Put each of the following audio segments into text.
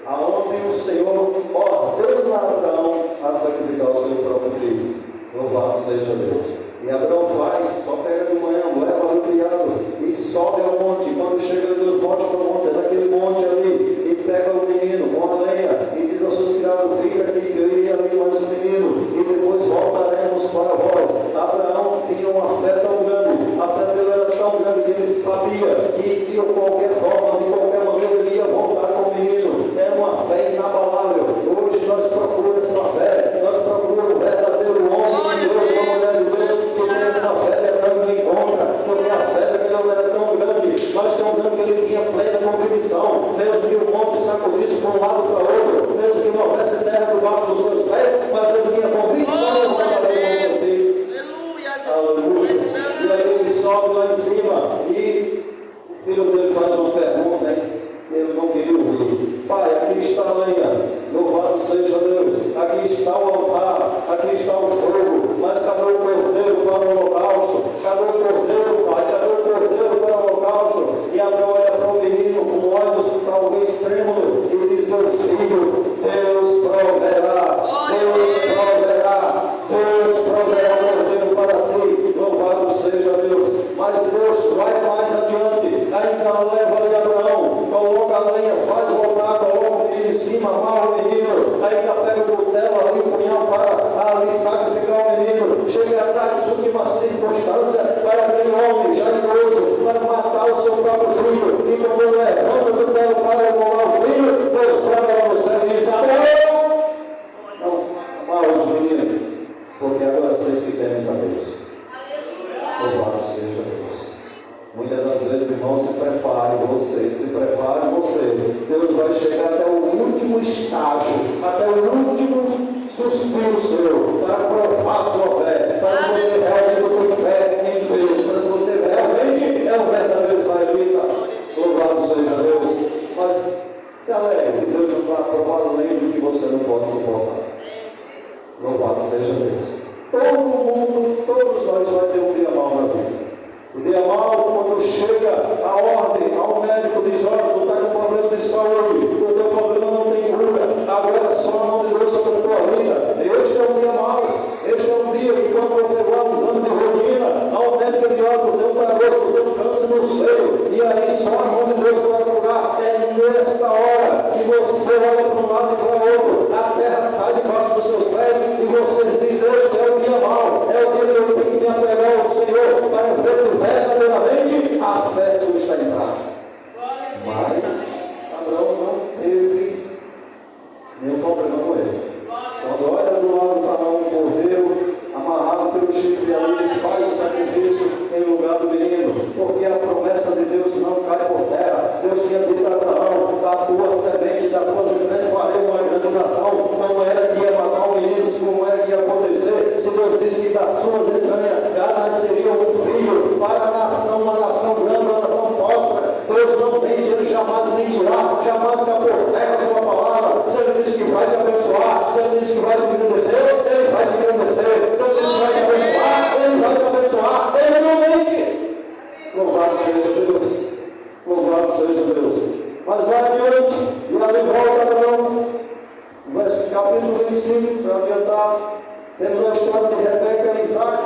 Aonde o Senhor ordena Abraão a sacrificar o seu próprio convicção, mesmo que o monte sacudisse para um lado para o outro, mesmo que não houvesse terra debaixo dos seus pés, mas eu tinha convicção, eu levantarei com você. Aleluia. E aí ele sobe lá em cima e o filho dele faz uma pergunta, hein? Ele não queria ouvir. Pai, aqui está a lenha, louvado seja Deus, aqui está o altar, aqui está o fogo, mas cadê o cordeiro para o holocausto? Cadê o cordeiro, pai? Cadê o cordeiro para o holocausto? E Abraão olha para o menino com olhos talvez trêmulos e diz: meu filho, Deus proverá, Deus proverá, Deus proverá o cordeiro para si, louvado seja Deus. Mas Deus vai mais adiante, ainda leva ali Abraão, coloca a lenha, faz voltar, coloca o menino em cima, amarra o menino, ainda pega o cutelo ali, o punhal para ali sacrificar o menino, chega às últimas circunstâncias para aquele homem já idoso, para matar o seu próprio filho, e quando ele levanta o cutelo para imolar o filho, Deus prega lá no céu e diz: Abraão, não amarra os meninos, porque agora vocês que temem a Deus. Louvado seja Deus. Muitas das vezes, irmão, se prepare você. Deus vai chegar até o último estágio, até o último suspiro seu, para provar a sua fé, para que você realmente tenha fé em Deus, para que você realmente é um verdadeiro israelita. Louvado seja Deus. Mas se alegre, Deus não está provando além do que você não pode suportar. Louvado seja Deus. Todo mundo, todos nós vai ter um dia mau na vida. O dia mau, quando chega a ordem ao médico, diz: olha, tu está com problema de saúde, o teu problema não tem cura, agora só a mão de Deus sobre a tua vida. Este é um dia mau. Este é um dia que, quando você vai ao exame de rotina, ao médico diz: olha, tu tem um caroço, tu tem um câncer no seio, e aí só a mão de Deus vai curar. É nesta hora que você olha para um lado e para o outro, a terra sai debaixo dos seus pés e você diz: este é o dia mau, é o dia que eu tenho que me apegar ao Senhor para ver se verdadeiramente a fé sua está em prática. Mas Abraão não teve nenhum problema com ele. Quando olha do lado para um cordeiro amarrado pelo chifre ali, ele faz o sacrifício em lugar do menino, porque a promessa de Deus não cai por terra. Deus tinha dito a Abraão: da tua semente, da tua semente farei uma grande nação. Não era que ia matar um menino, como era que ia acontecer. Se Deus disse que das suas entranhas nasceria um filho para a nação, uma nação grande, uma nação próspera. Deus não mente, Ele jamais mentirá, jamais cai por terra a sua palavra. Se Ele disse que vai te abençoar, se Ele disse que vai te engrandecer, Ele vai te engrandecer. Se Ele disse que vai te abençoar, Ele vai te abençoar. Ele não mente. Louvado seja Deus. Louvado seja Deus. Mas vai adiante, e ali volta Abraão, capítulo 25, para adiantar. Temos a história de Rebeca e Isaac.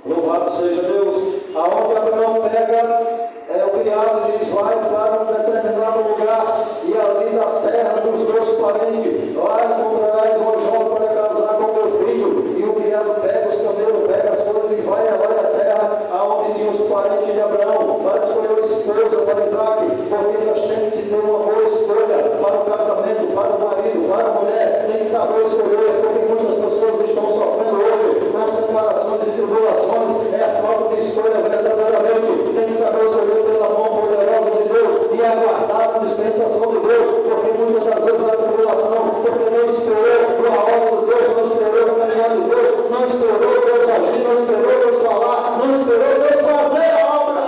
Louvado seja Deus. Aonde Abraão pega o criado e diz: vai para um determinado lugar, e ali na terra dos meus parentes, lá encontrarás uma jovem para casar com meu filho. E o criado pega os camelos, pega as coisas e vai à terra aonde tinha os parentes de Abraão, para escolher uma esposa para Isaac, porque nós temos que ter uma boa escolha para o casamento, para o marido, para a mulher. Tem que saber escolher, porque muitas pessoas estão sofrendo hoje com separações e tribulações. É a falta de escolha verdadeiramente. Tem que saber escolher pela mão poderosa de Deus e aguardar a dispensação de Deus, porque muitas das vezes a tribulação, porque não esperou a hora de Deus, não esperou o caminhar de Deus, não esperou Deus agir, não esperou Deus falar, não esperou Deus fazer a obra.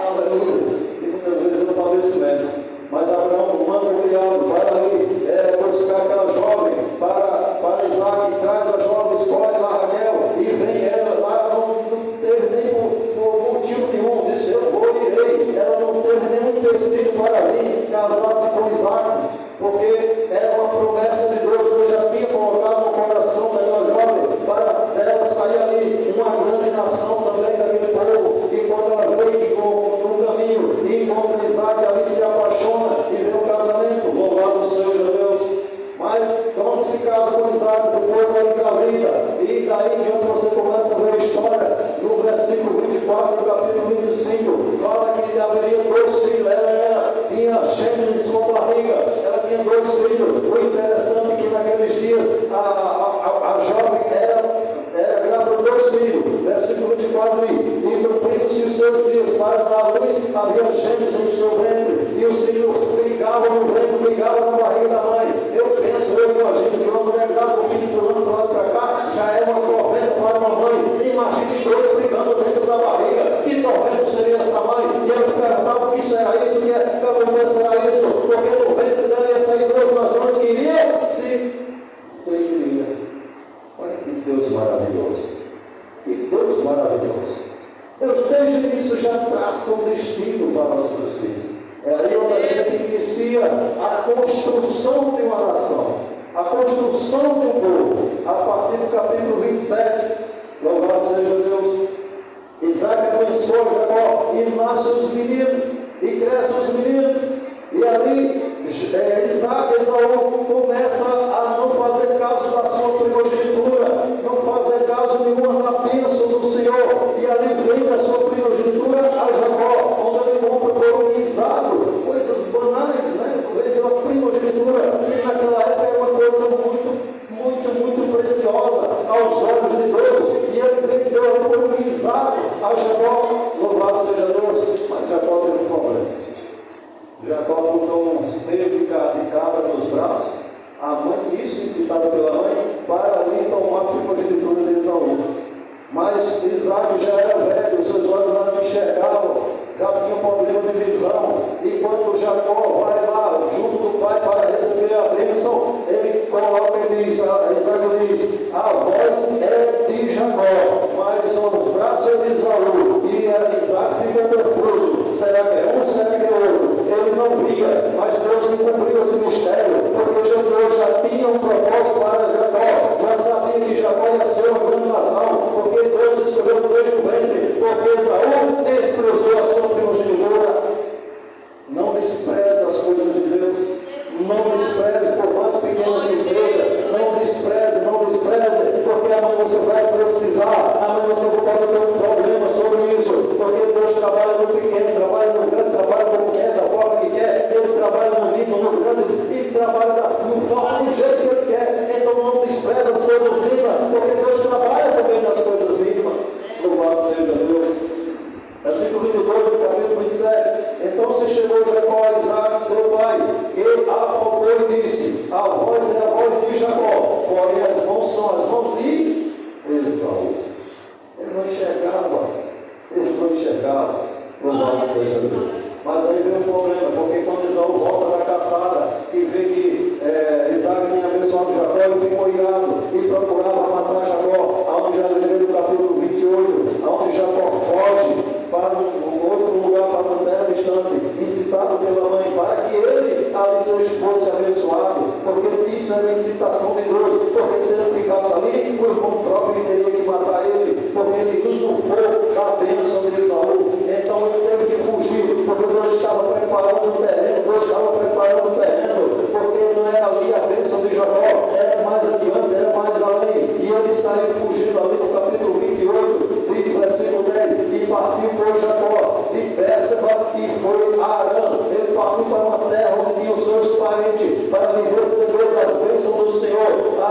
Aleluia. E muitas vezes eu falo isso mesmo. Mas Abraão manda o criado para ali buscar aquela jovem para Isaac, traz a jovem, escolhe lá Raquel e vem ela lá, não teve nem por motivo nenhum, disse: eu vou e irei. Ela não teve nenhum empecilho para vir casar-se com Isaac, porque era uma promessa de Deus. Deus já tinha colocado no coração daquela jovem para dela sair ali uma grande nação também daquele povo. E quando ela veio no caminho e encontra Isaac, ali se apaixona e vem o casamento. Louvado seja Deus. Mas quando se casa com Isaac, depois ela engravida, e daí em diante você começa a ver a história. No versículo 24 do capítulo 25, fala que haveria 2 filhos. Ela tinha Shem em sua barriga, ela tinha 2 filhos. inicia a construção de uma nação, a construção de um povo, a partir do capítulo 27, louvado seja Deus. Isaac abençoa Jacó e nascem os meninos, e crescem os meninos, e ali Isaac, Esaú, começa a não fazer caso da sua primogenitura, não fazer caso nenhuma da bênção do Senhor, e ali vem a sua primogenitura a Jacó, onde ele compra por um guisado, coisas banais, né? Vendeu a primogenitura, que naquela época era uma coisa muito preciosa aos olhos de Deus, e ele vendeu por um guisado a Jacó, louvado seja Deus. Mas Jacó teve um problema. Jacó botou uns meios de cabra nos braços, a mãe, isso incitada pela mãe, para ali tomar a primogenitura de Esaú. Mas Isaac já era velho, seus olhos não enxergavam, já tinha um problema de visão. E quando Jacó vai lá, junto do pai, para receber a bênção, ele coloca e diz, Isaac diz, a voz é de Jacó, mas os braços é de Esaú. E Isaac ficou confuso, será que é um, será que é outro? Ele não via, mas Deus cumpriu esse mistério, porque Deus já tinha um propósito para Jacó, já sabia que Jacó ia ser uma grande nação, porque Deus escolheu desde o ventre, porque Esaú desprezou a sua primogenitura. Não despreze as coisas de Deus, não despreze por mais pequenas que sejam, não despreze, porque amanhã você vai precisar, amanhã você pode ter um problema sobre isso, porque Deus trabalha no pequeno, trabalha no grande, trabalha no pequeno, da forma que quer, Ele trabalha no mínimo, no grande, e trabalha do jeito que Ele quer. Então não despreze as coisas mínimas, porque Deus trabalha também nas coisas mínimas. Louvado seja Deus. Versículo 22 do capítulo 27. Então se chegou Jacó a Isaac, seu pai, e apalpou e disse, a voz é a voz de Jacó, porém as mãos são as mãos de Esaú. Ele não enxergava, louvado seja Deus. Mas aí veio um problema, porque quando Esaú volta da caçada e vê que Isaac tinha abençoado Jacó, ele ficou irado e procurava matar Jacó, aonde já levei no capítulo 28, aonde Jacó foge para um outro lugar, para uma terra distante, incitado pela mãe, para que ele ali fosse abençoado, porque isso era incitação de Deus, porque se ele ficasse ali, o irmão próprio teria que matar ele, porque ele usurpou a bênção de Esaú. Então ele teve que fugir, porque Deus estava preparando o terreno, porque não era ali a bênção de Jacó, era mais adiante, era mais além, e ele saiu fugindo ali no capítulo 28, versículo 10, e partiu por Jacó de Bérseba e foi a Arã. Ele partiu para uma terra onde tinha os seus parentes, para lhe receber das bênçãos do Senhor, a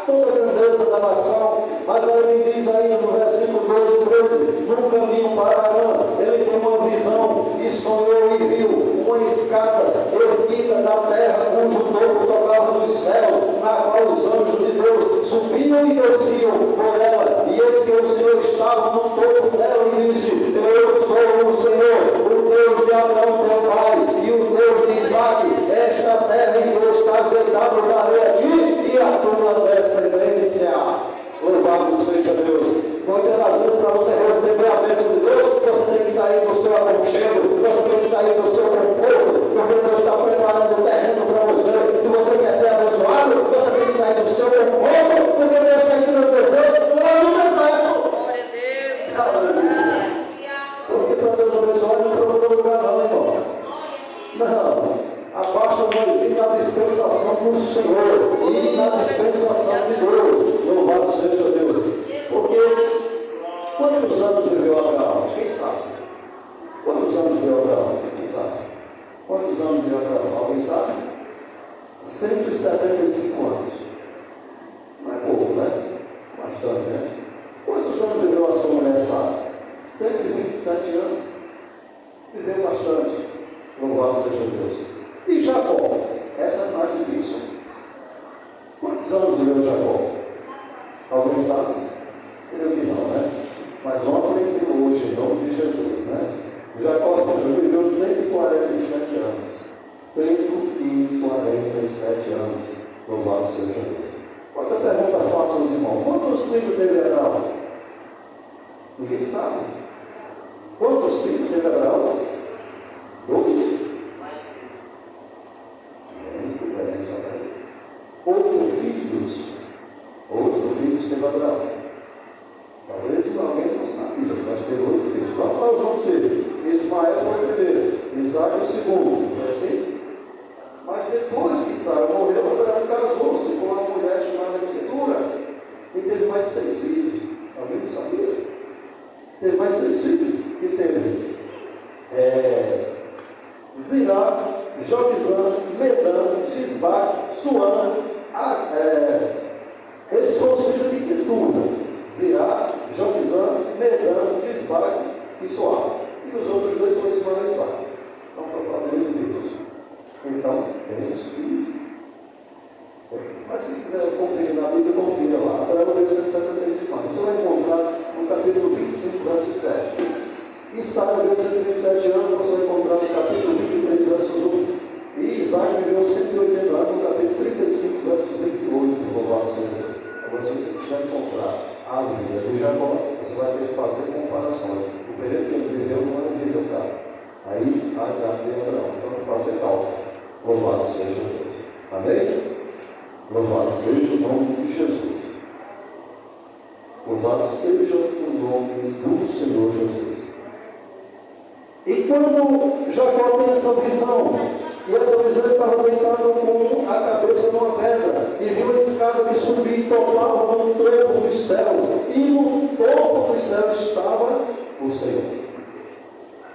toda a grandeza da nação. Mas ele diz ainda no versículo 12 e 13, no caminho para Arã, ele tem uma visão e sonhou e viu uma escada erguida da terra, cujo topo tocava nos céus, na qual os anjos de Deus subiam e desciam por ela, e eis que o Senhor estava no topo dela e disse, eu sou o Senhor, o Deus de Abraão teu pai, e o Deus de Isaac. Esta terra em que estás deitado darei a ti e a tua descendência. Louvado seja Deus. Muitas das vezes, para você receber a bênção de Deus, você tem que sair do seu aconchego, você tem que sair do seu conforto, porque Deus está preparando o terreno para você. Se você quer ser abençoado, você tem que sair do seu conforto, porque Deus está indo no deserto, lá no deserto. Glória a Deus. Aleluia. Porque para Deus abençoar, não procura lugar não, irmão. Não. Abaixa o narizinho na dispensação do Senhor e na dispensação de Deus. Louvado seja Deus. Porque quantos anos viveu Abraão? Quem sabe? Quantos anos viveu Abraão? Quem sabe? Quantos anos viveu Abraão? Alguém sabe? 175 anos. Não é pouco, né? Bastante, né? Quantos anos viveu a sua mulher Sara? 127 anos. Viveu bastante. Louvado seja Deus. E Jacó? Essa é mais difícil. Quantos anos viveu Jacó? Alguém sabe? Eu que não, né? Mas vamos aprender hoje, em nome de Jesus, né? Jacó viveu 147 anos. 147 anos. Louvado seja Deus. Outra pergunta fácil aos irmãos. Quantos filhos teve Abraão? Ninguém sabe. Quantos filhos teve Abraão? 2. Zirá, Joquizã, Medã, Gisbaque, Suã, esses foram os filhos de Quetura. Zirá, Joquizã, Medã, Gisbaque e Suá. E os outros dois foram Ismael e Isaac. Então, para a família de Deus. Então, temos que... Mas se quiser conferir na Bíblia, confira lá. Agora no versículo 175. Você vai encontrar no capítulo 25, verso 7. E Sara viveu 127 anos, você vai encontrar no capítulo 23, versos 1. E Isaac viveu 180 anos, no capítulo 35, versos 28. Louvado seja Deus. Agora, se você quiser encontrar a vida de Jacó, você vai ter que fazer comparações. O período que ele viveu não é o vídeo, cara. Aí, a vida não. Então, fazer cálculo. Louvado seja Deus. Amém? Louvado seja o nome de Jesus. Louvado seja o nome do Senhor Jesus. E quando Jacó tem essa visão, e essa visão ele estava deitado com a cabeça numa pedra, e viu a escada que subia e topava no topo do céu, e no topo do céu estava o Senhor.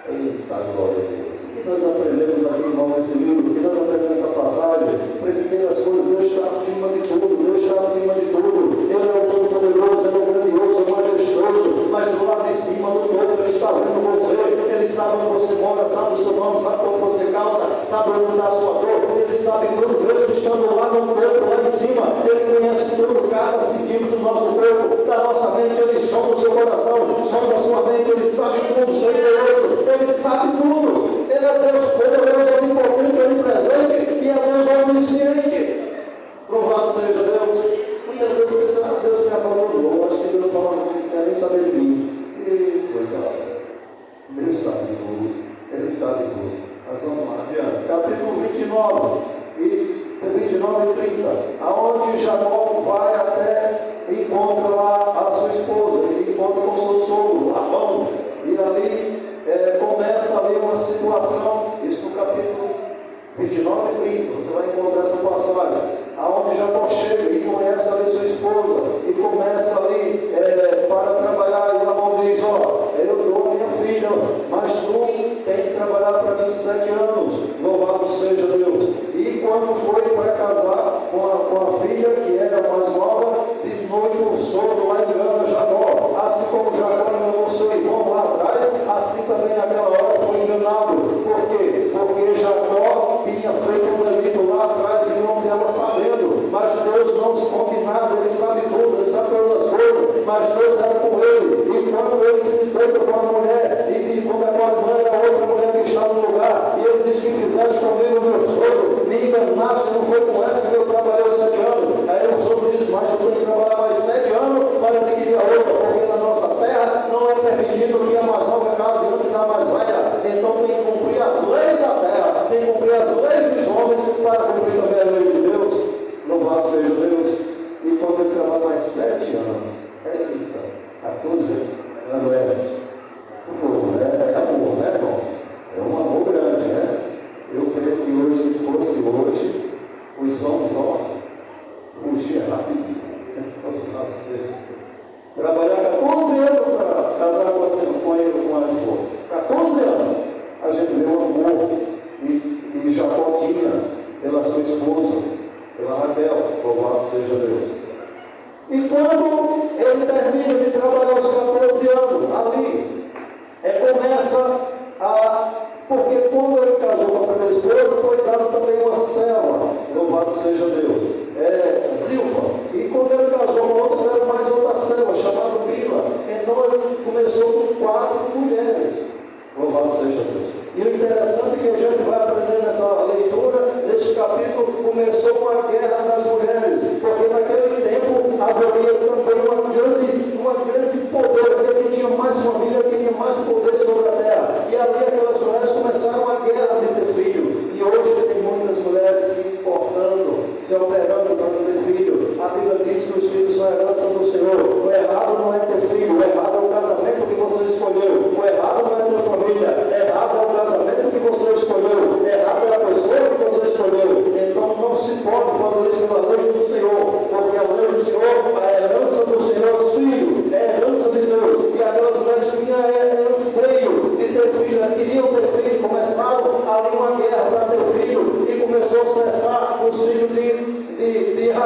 Eita, glória a Deus. O que nós aprendemos aqui, irmão, nesse livro? O que nós aprendemos nessa passagem? Primeiras coisas, Deus está acima de tudo. Deus está acima de tudo. Ele é o Todo-Poderoso, Ele é o Grandioso, é o Majestoso. Mas do lado de cima do topo, Ele está vendo você. Ele sabe onde você mora, sabe o seu nome, sabe como você causa, sabe onde está a sua dor. Ele sabe tudo. Deus estando lá no topo, lá em cima, Ele conhece tudo, cada centímetro do nosso corpo, da nossa mente. Ele sonda o seu coração, sonda a sua mente. Ele sabe tudo, Senhor. Ele sabe tudo. Ele é Deus poderoso, onipotente, onipresente e é Deus onisciente. Louvado seja Deus. Muitas vezes eu penso, Deus me abandonou, acho que Deus não quer nem saber de mim. E coitado, Deus sabe tudo, Ele sabe tudo. Mas vamos lá, adiante. Capítulo 29 e 30, aonde Jacó vai até e encontra lá a sua esposa, ele encontra com seu sogro, Labão, e ali começa ali uma situação, isso no capítulo 29 e 30, você vai encontrar essa passagem, aonde Jacó chega e conhece ali sua esposa, e começa ali para trabalhar, e Labão diz, eu dou a minha filha, mas tu tem que trabalhar para 27 anos, louvado seja Deus. E quando foi para casar com a filha, que era mais nova, de noite o sogro lá engana Jacó, assim como Jacó enganou seu irmão lá atrás, assim também naquela hora foi enganado. Por quê? Porque Jacó tinha feito um delito lá atrás e não estava sabendo, mas Deus não esconde nada, Ele sabe tudo, Ele sabe todas as coisas, mas Deus era com ele. E quando ele se deita com a mulher, e quando aquela mãe era outra mulher que estava no lugar, e ele disse que fizesse comigo, meu sogro, me enganaste, não foi com essa que eu trabalhei 7 anos. Aí o sogro disse, mas tu tem que trabalhar mais 7 anos para adquirir a outra, porque na nossa terra não é permitido que a mais nova case ande na mais velha. Então tem que cumprir as leis da terra, tem que cumprir as leis dos homens para cumprir também a lei de Deus. Louvado seja Deus. E quando ele trabalha mais 7 anos, 14 anos, é amor, né, irmão? É um amor grande, né? Eu creio que hoje, se fosse hoje, os homens, fugiam rapidinho. Trabalhar 14 anos para casar com ele, com a esposa. 14 anos. A gente vê o amor e Jacó tinha pela sua esposa, pela Raquel, louvado seja Deus. E quando ele termina de trabalhar os 14 anos, ali, começa a... Porque quando ele casou com a primeira esposa, foi dado também uma serva, louvado seja Deus, Zilpa. E quando ele casou com outra, deram mais outra serva, chamada Bila. Então ele começou com 4 mulheres, louvado seja Deus. E o interessante é que a gente vai aprender nessa leitura, nesse capítulo, começou com a guerra das mulheres, porque naquele tempo havia também uma grande poder, porque tinha mais família, que tinha mais poder sobre a terra. E ali aquelas mulheres começaram a guerra de ter filho. E hoje tem muitas mulheres se importando, se operando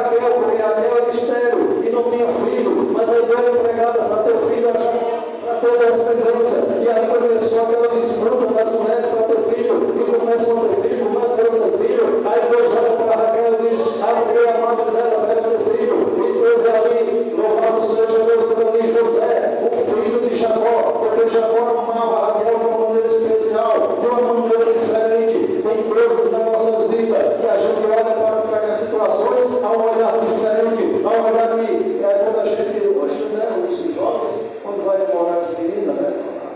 Raquel, porque Raquel era estéril e não tinha filho, mas aí deu empregada para ter filho, para ter descendência. E aí começou aquela disputa das mulheres para ter filho, e começam a ter filho, começam a ter filho. Aí Deus olha para Raquel e diz: a mulher amada dela vai ter filho. E teve ali, louvado seja Deus, teve ali José, o filho de Jacó, porque Jacó amava Raquel de uma maneira especial, de uma maneira diferente. Tem coisas nas nossas vidas que a gente olha para aquelas situações a um olhar diferente, a um olhar que quando a gente, hoje, né, os jovens, quando vai namorar as meninas, né,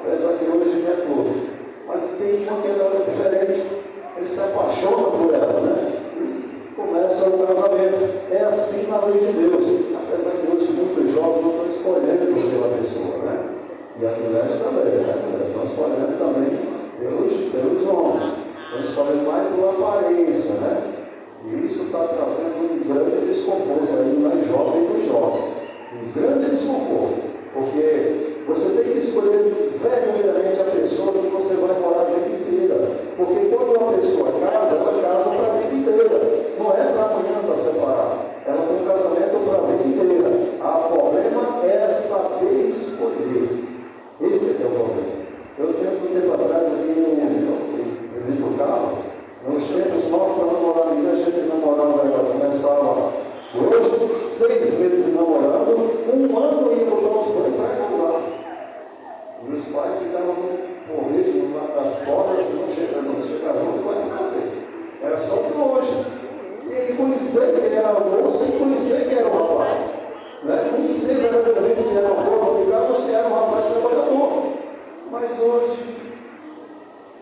apesar que hoje não é tudo, mas tem uma que é diferente, ele se apaixona por ela, né, e começa o casamento. É assim na lei de Deus, apesar que hoje muitos jovens não estão escolhendo pela pessoa, né, e as mulheres também, né, estão escolhendo também pelos homens, estão escolhendo mais pela aparência, né. E isso está trazendo um grande desconforto aí nas jovens e nos jovens. Um grande desconforto. Porque você tem que escolher verdadeiramente a pessoa que você vai morar a vida inteira. Porque quando uma pessoa casa, ela casa para a vida inteira. Não é para amanhã para separar. Ela tem um casamento para a vida inteira. O problema é saber escolher. Esse é que é o problema. Eu tenho um tempo atrás ali, eu vim do carro. Nos tempos novos, para namorar a menina, a gente namorava, ela começava hoje, 6 meses namorando, 1 ano ia botar os banhos para casar. E os pais ficavam com ritmo nas portas, não chega junto, vai ter casar. Era só de longe. E ele conhecia que era a moça e conhecia que era o rapaz. Né? Conhecia verdadeiramente se era um bom obrigado ou se era um rapaz trabalhador. Mas hoje,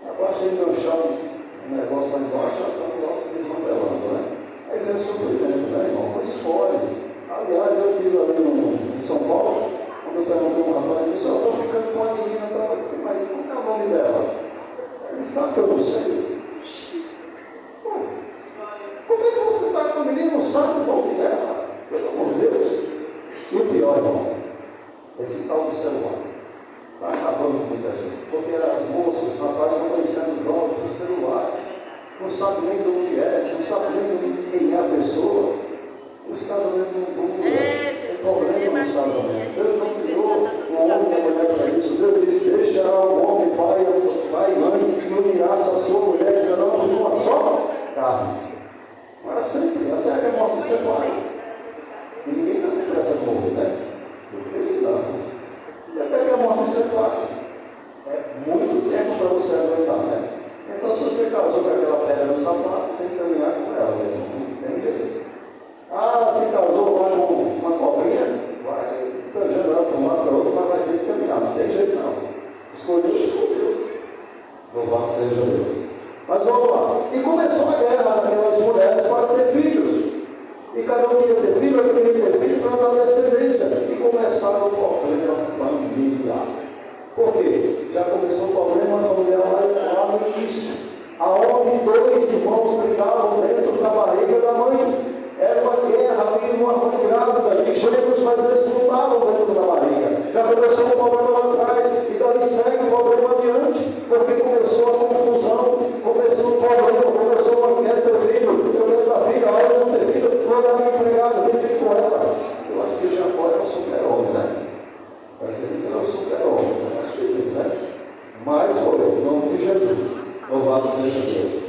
abaixei meu chão. O negócio lá embaixo, está logo se desmantelando, né? Aí vem o sofrimento, né, irmão? Não escolhe. Aliás, eu tive ali em São Paulo, quando eu perguntei a um rapaz, eu disse: eu estou ficando com a menina, eu disse: mas qual é o nome dela? Ele sabe que eu não sei. Como é que você está com a menina e não sabe o nome dela? Pelo amor de Deus. E o pior, irmão, esse tal do celular. Está acabando com muita gente. Porque as moças, os rapazes estão conhecendo jovens por celulares, não sabem nem de onde é, não sabem nem de quem é a pessoa. Os casamentos não vão. É problema nos casamentos. Deus não criou um homem e uma mulher para isso. Deus disse: deixa o homem, pai e mãe, e unirá-se a sua mulher, que serão uma só carne. Para sempre, até que a morte separe. E ninguém está com pressa de morrer, né? Eu creio que não. E até que a morte separe. É muito tempo para você aguentar, né? Então, se você casou com aquela pedra no sapato, tem que caminhar com ela mesmo. Não tem jeito. Se casou lá com uma cobrinha, vai tanjando ela para um lado para outro, mas vai ter que caminhar. Não tem jeito, não. Escolheu. Louvado seja Deus. Mas vamos lá. E começou a guerra daquelas mulheres para ter filhos. E cada um queria ter filho, eu queria ter filho para dar descendência. E começaram o problema familiar. Por quê? Já começou o problema familiar lá no início, aonde 2 irmãos brigavam dentro da barriga da mãe. Era uma guerra ali, uma mãe grávida, de gêmeos, mas eles lutavam dentro da barriga. Já começou o problema lá atrás, e daí segue o problema adiante, porque começou a confusão, começou o problema, começou uma guerra, ter filho, eu quero dar filho, eu não ter filho, vou dar minha empregada, tem filho com ela. Eu acho que Jacó era um super-homem, né? Ele era um super-homem, acho que sim, né? Mas foi o nome de Jesus. Louvado seja Deus.